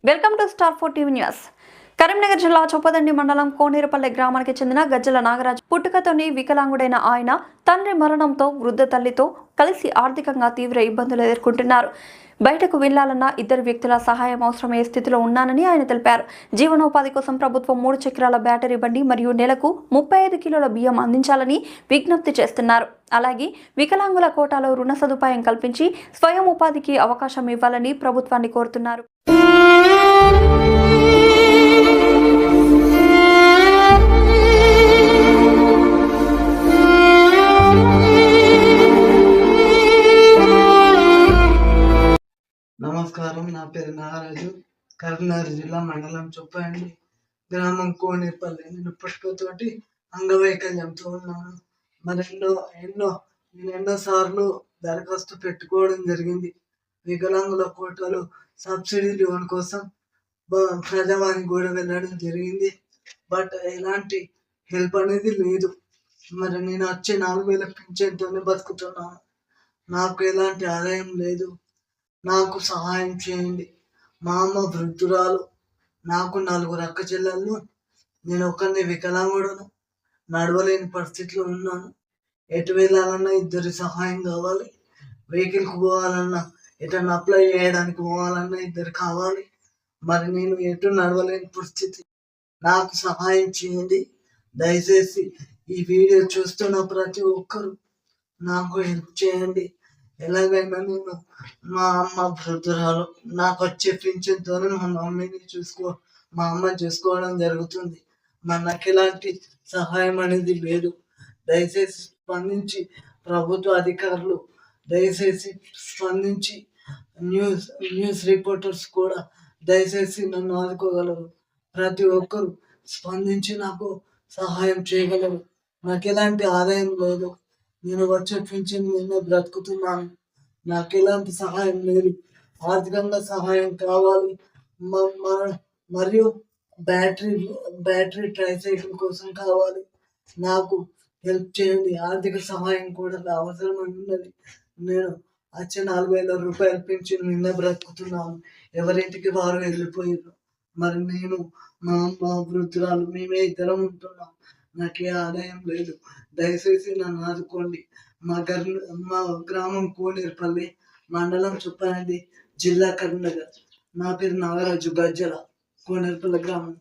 Welcome to star 4 TV news. Karimnagar జిల్లా చొప్పదండి మండలం కోనేరుపల్లె గ్రామానికి చెందిన గజ్జల నాగరాజు పుట్టుకతోని వికలాంగుడైన ఆయన తండ్రి మరణంతో వృద్ధ తల్లితో కలిసి ఆర్థికంగా తీవ్ర ఇబ్బందులు ఎదుర్కొంటున్నారు. బయటకు వెళ్లాలన్న ఇద్దరు వ్యక్తుల సహాయం అవసరమయ్యే స్థితిలో ఉన్నానని ఆయన తెలిపారు. జీవనోపాధి కోసం ప్రభుత్వం 3 చక్రాల బ్యాటరీ బండి మరియు నెలకు 35 కిలోల బియ్యం అందించాలని విజ్ఞప్తి చేస్తున్నారు. అలాగే వికలాంగుల కోటాలో రుణ సదుపాయం కల్పించి స్వయం ఉపాధికి అవకాశం ఇవ్వాలని ప్రభుత్వాన్ని కోరుతున్నారు. నమస్కారం, నా పేరు నాగరాజు. కరీంనగర్ జిల్లా మండలం చొప్పదండి గ్రామం కోనేరుపల్లి. నేను పుట్టుకతోటి అంగవైకల్యంతో ఉన్నాను. మరి ఎన్నో సార్లు దరఖాస్తు పెట్టుకోవడం జరిగింది. వికలాంగుల కోటాలో సబ్సిడీ లోన్ కోసం ప్రజావాణి కూడా వెళ్ళడం జరిగింది. బట్ ఎలాంటి హెల్ప్ అనేది లేదు. మరి నేను వచ్చే 4,000 పింఛన్తోనే బతుకుతున్నాను. నాకు ఎలాంటి ఆదాయం లేదు. నాకు సహాయం చేయండి. మా అమ్మ వృద్ధురాలు, నాకు 4 అక్క చెల్లెళ్ళు, నేను ఒకరిని వికలాంగుడును, నడవలేని పరిస్థితిలో ఉన్నాను. ఎటు వెళ్ళాలన్నా ఇద్దరి సహాయం కావాలి. వెహికల్కి పోవాలన్నా, ఎటన్నా అప్లై చేయడానికి పోవాలన్నా ఇద్దరు కావాలి. మరి నేను ఎటు నడవలేని పరిస్థితి. నాకు సహాయం చేయండి. దయచేసి ఈ వీడియో చూస్తున్న ప్రతి ఒక్కరు నాకు హెల్ప్ చేయండి. ఎలాగైనా నేను మా అమ్మ వృద్ధురాలు, నాకు వచ్చే పింఛన్తోనే మా అమ్మ చూసుకోవడం జరుగుతుంది. మరి నాకు ఎలాంటి సహాయం అనేది లేదు. దయచేసి స్పందించి ప్రభుత్వ అధికారులు దయచేసి స్పందించి న్యూస్ రిపోర్టర్స్ కూడా దయచేసి నన్ను ఆదుకోగలరు. ప్రతి ఒక్కరు స్పందించి నాకు సహాయం చేయగలరు. నాకు ఎలాంటి ఆదాయం లేదు. నేను వచ్చే పింఛన్ నిన్నే బ్రతుకుతున్నాను. నాకు ఎలాంటి సహాయం లేదు. ఆర్థికంగా సహాయం కావాలి. మరియు బ్యాటరీ ట్రైసైకిల్ కోసం కావాలి. నాకు హెల్ప్ చేయండి. ఆర్థిక సహాయం కూడా అవసరం ఉన్నది. నేను వచ్చే 4,000 రూపాయలు పింఛన్ నిన్నే బ్రతుకుతున్నాను. ఎవరింటికి వారు వెళ్ళిపోయారు. మరి నేను, మా అమ్మ వృద్ధురాలు, మేమే ఇద్దరం ఉంటున్నాం. నాకు ఏ ఆదాయం లేదు. దయచేసి నన్ను ఆదుకోండి. మా గ్రామం కోనేరుపల్లి, మండలం చొప్పదండి, జిల్లా కరీంనగర్. నా పేరు నాగరాజు, గజ్జల, కోనేరుపల్లి గ్రామం.